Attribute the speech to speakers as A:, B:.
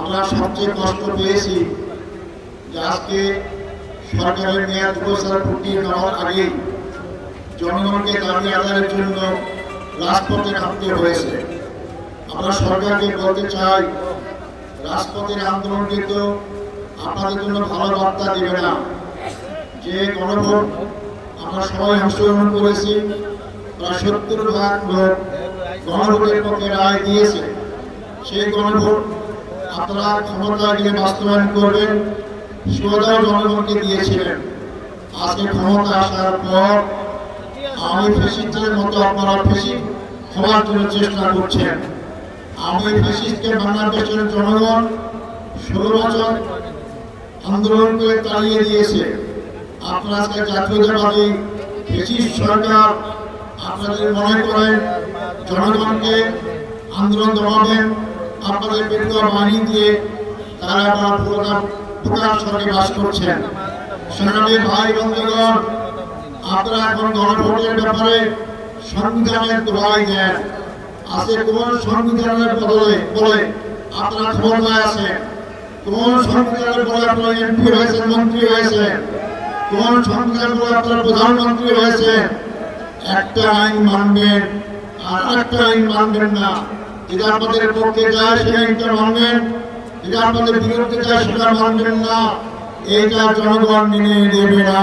A: আমরা সবচেয়ে কষ্ট পেয়েছি যে আজকে সরকারের মেয়াদ ঘোষণা ফুটিয়ে নেওয়ার আগেই জনগণকে দাবি আদায়ের জন্য রাজপথে নামতে হয়েছে। আমরা সরকারকে বলতে চাই, রাজপথের আন্দোলনটি তো আপনাদের জন্য ভালো বার্তা দেবে না। যে গণভোট আমরা সবাই অংশগ্রহণ করেছি, প্রায় 70% লোক গণভোটের পক্ষে রায় দিয়েছে। সেই গণভোট আপনারা ক্ষমতায় গিয়ে বাস্তবায়ন করবেন, সেটাও জনগণকে দিয়েছিলেন। আজকে ক্ষমতা আসার পর আমি ফ্যাসিস্টের মতো আপনারা ফ্যাসিস্ট হওয়ার জন্য চেষ্টা করছেন। আমি ফ্যাসিস্টকে বাংলাদেশের জনগণ 16 বছর আন্দোলন করে তাড়িয়ে দিয়েছে। আপনারা আজকে জাতীয়তাবাদী ফ্যাসিস্ট সরকার আপনাদের মনে করেন জনগণকে আন্দোলন দমাবেন, আপনাদের পেটুয়া বাহিনী দিয়ে তারা আবার প্রকাশ সরকারে বাস করছেন। সেনাবাহিনী ভাই বন্ধুগণ, আপনারা এখন গণভোটের ব্যাপারে সংবিধানের দোহাই দেন। আজকে কোন সংবিধানের বলে আপনারা ক্ষমতায় আছেন? কোন সংবিধানের বলে আপনারা এমপি হয়েছেন, মন্ত্রী হয়েছেন? কোন সংবিধানের বলে আপনারা প্রধানমন্ত্রী হয়েছেন? একটা আইন মানবেন আর একটা আইন মানবেন না। যেটা আপনাদের পক্ষে যায় সেই আইনটা মানবেন, যেটা আপনাদের বিরুদ্ধে যায় সেটা মানবেন না। এইটা জনগণ মেনে নেবে না।